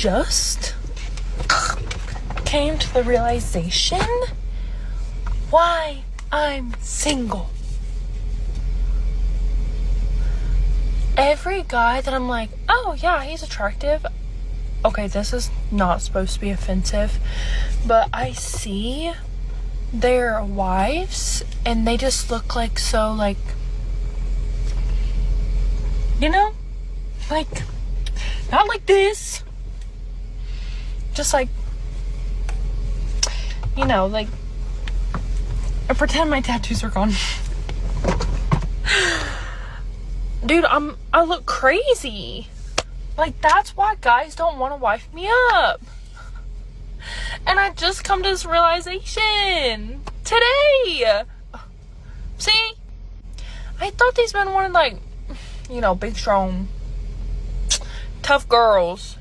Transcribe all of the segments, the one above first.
just came to the realization why I'm single. Every guy that I'm like, oh yeah, he's attractive. Okay, this is not supposed to be offensive, but I see their wives and they just look like so, like, you know, like, not like this, just like, you know, like, I pretend my tattoos are gone. Dude, I look crazy. Like, that's why guys don't want to wife me up. And I just come to this realization today. See? I thought these men wanted, like, you know, big, strong, tough girls.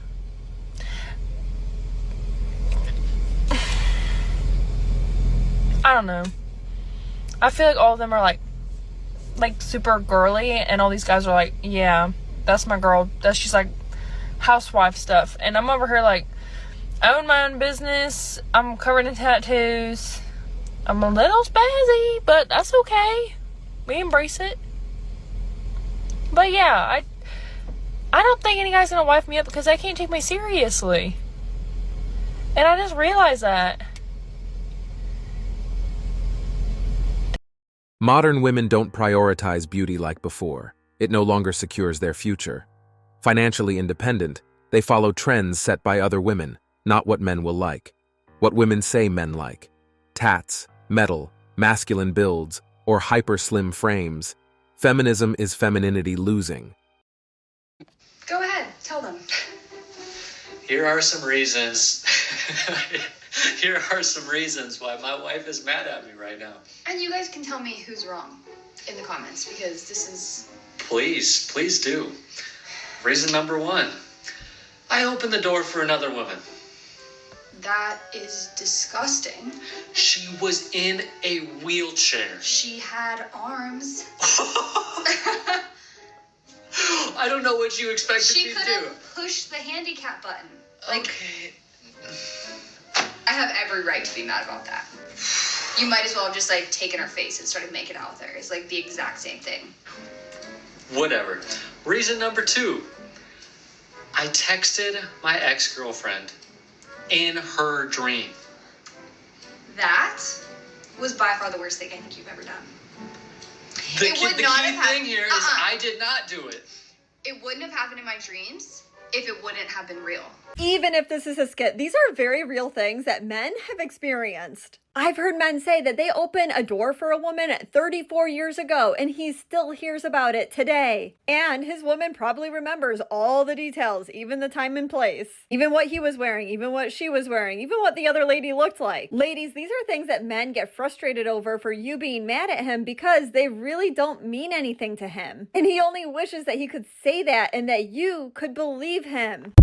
I don't know. I feel like all of them are, like super girly, and all these guys are like, yeah, that's my girl. She's like housewife stuff. And I'm over here like, I own my own business. I'm covered in tattoos. I'm a little spazzy, but that's okay. We embrace it. But yeah, I don't think any guy's gonna wife me up because they can't take me seriously. And I just realized that. Modern women don't prioritize beauty like before. It no longer secures their future. Financially independent, they follow trends set by other women, not what men will like. What women say men like. Tats, metal, masculine builds, or hyper-slim frames. Feminism is femininity losing. Go ahead, tell them. Here are some reasons. Here are some reasons why my wife is mad at me right now. And you guys can tell me who's wrong in the comments, because this is... Please do. Reason number 1. I opened the door for another woman. That is disgusting. She was in a wheelchair. She had arms. I don't know what you expected me to do. She could have pushed the handicap button. Like, okay. I have every right to be mad about that. You might as well have just, like, taken her face and started making out with her. It's, like, the exact same thing. Whatever. Reason number 2. I texted my ex-girlfriend in her dream. That was by far the worst thing I think you've ever done. The key thing here is I did not do it. It wouldn't have happened in my dreams if it wouldn't have been real. Even if this is a skit, these are very real things that men have experienced. I've heard men say that they opened a door for a woman 34 years ago and he still hears about it today. And his woman probably remembers all the details, even the time and place, even what he was wearing, even what she was wearing, even what the other lady looked like. Ladies, these are things that men get frustrated over for you being mad at him because they really don't mean anything to him. And he only wishes that he could say that and that you could believe him.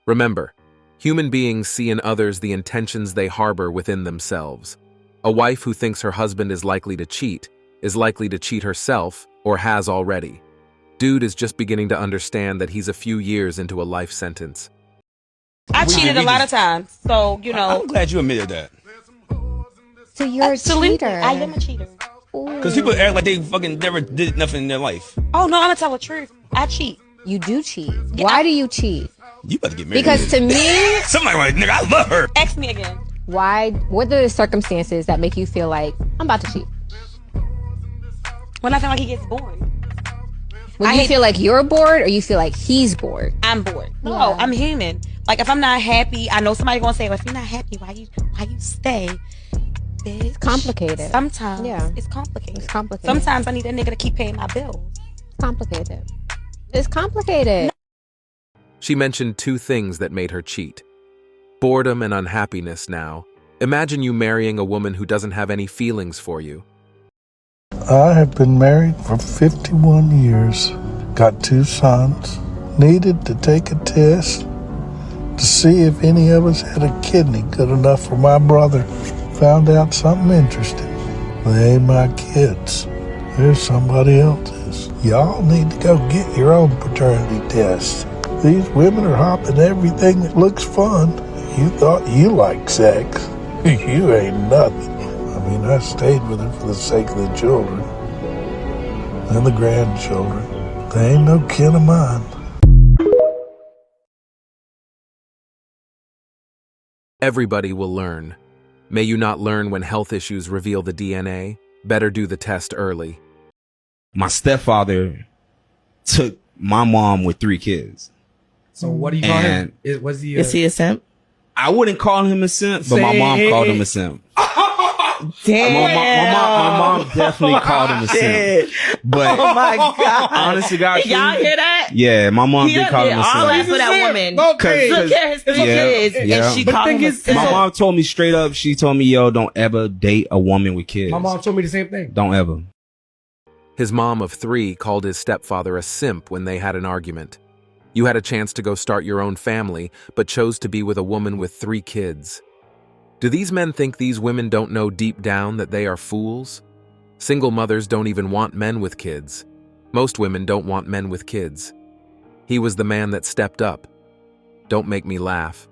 Remember, human beings see in others the intentions they harbor within themselves. A wife who thinks her husband is likely to cheat herself or has already. Dude is just beginning to understand that he's a few years into a life sentence. I cheated a lot of times, so, you know. I'm glad you admitted that. So you're a cheater. I am a cheater. Because people act like they fucking never did nothing in their life. Oh, no, I'm going to tell the truth. I cheat. You do cheat. Why do you cheat? You about to get married. Because to me... Somebody like, nigga, I love her. Ask me again. Why? What are the circumstances that make you feel like, I'm about to cheat? When I feel like he gets bored. When you feel like you're bored or you feel like he's bored? I'm bored. No, Yeah. I'm human. Like, if I'm not happy, I know somebody's going to say, well, if you're not happy, why you stay? Bitch. It's complicated. Sometimes. Yeah. It's complicated. It's complicated. Sometimes I need a nigga to keep paying my bills. Complicated. It's complicated. She mentioned 2 things that made her cheat. Boredom and unhappiness now. Imagine you marrying a woman who doesn't have any feelings for you. I have been married for 51 years, got 2 sons, needed to take a test to see if any of us had a kidney good enough for my brother. Found out something interesting. They ain't my kids. They're somebody else's. Y'all need to go get your own paternity test. These women are hopping everything that looks fun. You thought you liked sex. You ain't nothing. I mean, I stayed with her for the sake of the children and the grandchildren. They ain't no kin of mine. Everybody will learn. May you not learn when health issues reveal the DNA? Better do the test early. My stepfather took my mom with 3 kids. So what do you call him? Is he a simp? I wouldn't call him a simp, but my mom called him a simp. Damn. My mom definitely called him a simp. But oh my God. Honestly, God, y'all hear that? Yeah, my mom did call him a simp. All that for that woman. Okay. Took care of his 3 kids, and she called him a simp. My mom told me straight up, she told me, yo, don't ever date a woman with kids. My mom told me the same thing. Don't ever. His mom of 3 called his stepfather a simp when they had an argument. You had a chance to go start your own family, but chose to be with a woman with 3 kids. Do these men think these women don't know deep down that they are fools? Single mothers don't even want men with kids. Most women don't want men with kids. He was the man that stepped up. Don't make me laugh.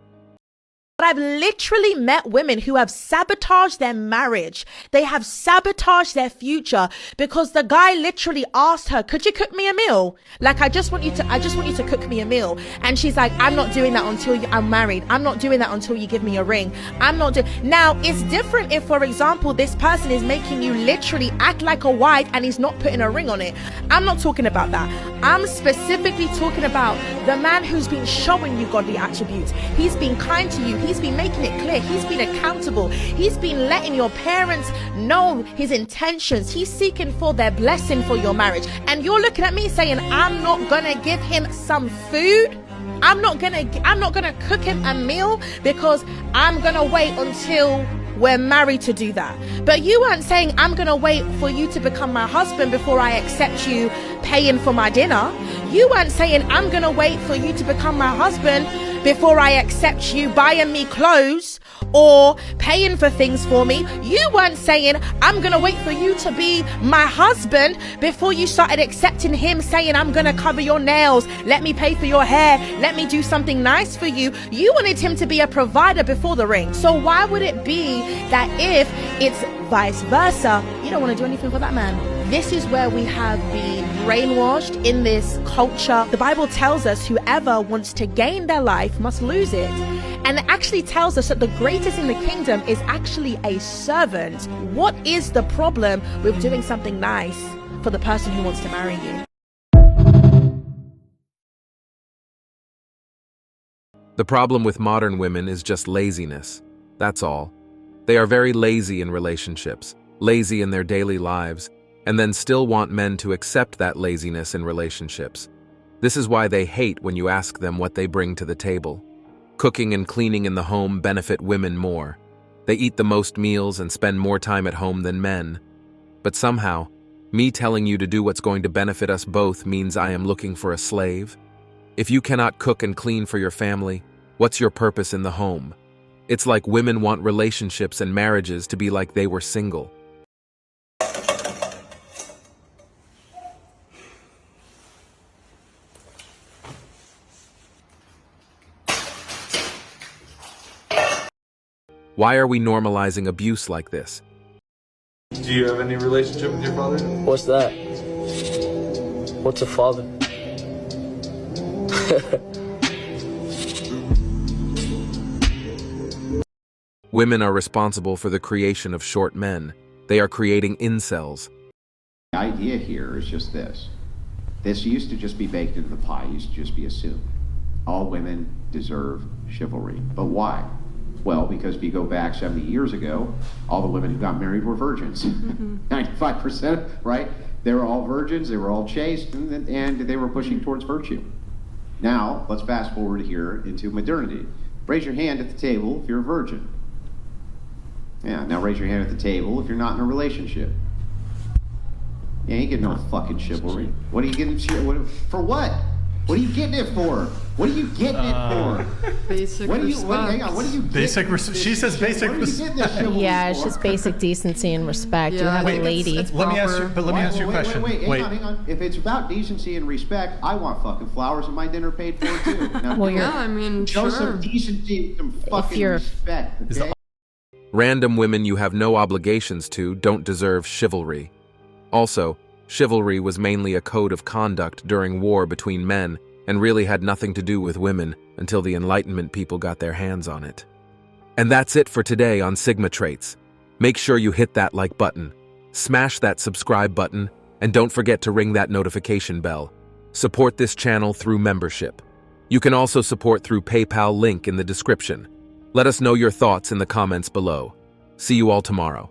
But I've literally met women who have sabotaged their marriage. They have sabotaged their future because the guy literally asked her, could you cook me a meal? Like, I just want you to cook me a meal. And she's like, I'm not doing that until I'm married. I'm not doing that until you give me a ring. Now, it's different if, for example, this person is making you literally act like a wife and he's not putting a ring on it. I'm not talking about that. I'm specifically talking about the man who's been showing you godly attributes. He's been kind to you. He's been making it clear. He's been accountable. He's been letting your parents know his intentions. He's seeking for their blessing for your marriage. And you're looking at me saying, I'm not gonna give him some food. I'm not gonna cook him a meal because I'm gonna wait until we're married to do that. But you weren't saying, I'm gonna wait for you to become my husband before I accept you paying for my dinner. You weren't saying, I'm gonna wait for you to become my husband before I accept you buying me clothes or paying for things for me. You weren't saying, I'm gonna wait for you to be my husband before you started accepting him saying, I'm gonna cover your nails, let me pay for your hair, let me do something nice for you. You wanted him to be a provider before the ring. So why would it be that if it's vice versa, you don't want to do anything for that man? This is where we have been brainwashed in this culture. The Bible tells us whoever wants to gain their life must lose it. And it actually tells us that the greatest in the kingdom is actually a servant. What is the problem with doing something nice for the person who wants to marry you? The problem with modern women is just laziness. That's all. They are very lazy in relationships, lazy in their daily lives, and then still want men to accept that laziness in relationships. This is why they hate when you ask them what they bring to the table. Cooking and cleaning in the home benefit women more. They eat the most meals and spend more time at home than men. But somehow, me telling you to do what's going to benefit us both means I am looking for a slave? If you cannot cook and clean for your family, what's your purpose in the home? It's like women want relationships and marriages to be like they were single. Why are we normalizing abuse like this? Do you have any relationship with your father? What's that? What's a father? Women are responsible for the creation of short men. They are creating incels. The idea here is just this. This used to just be baked into the pie, used to just be assumed. All women deserve chivalry. But why? Well, because if you go back 70 years ago, all the women who got married were virgins. 95%, right? They were all virgins, they were all chaste, and they were pushing towards virtue. Now, let's fast forward here into modernity. Raise your hand at the table if you're a virgin. Yeah, now raise your hand at the table if you're not in a relationship. Yeah, you get no fucking chivalry. What are you getting? For what? What are you getting it for? What are you getting it for? Basic What are you? respect. Hang on. What are you? She says basic respect. Yeah, it's just basic decency and respect. You have a lady. Let me ask you. But let me ask you a question. Wait, hang on. If it's about decency and respect, I want fucking flowers and my dinner paid for too. Now, Well, Yeah, I mean, show sure. some decency and some fucking you're- respect. Okay? Random women you have no obligations to don't deserve chivalry. Also, chivalry was mainly a code of conduct during war between men and really had nothing to do with women until the Enlightenment people got their hands on it. And that's it for today on Sigma Traits. Make sure you hit that like button, smash that subscribe button, and don't forget to ring that notification bell. Support this channel through membership. You can also support through PayPal link in the description. Let us know your thoughts in the comments below. See you all tomorrow.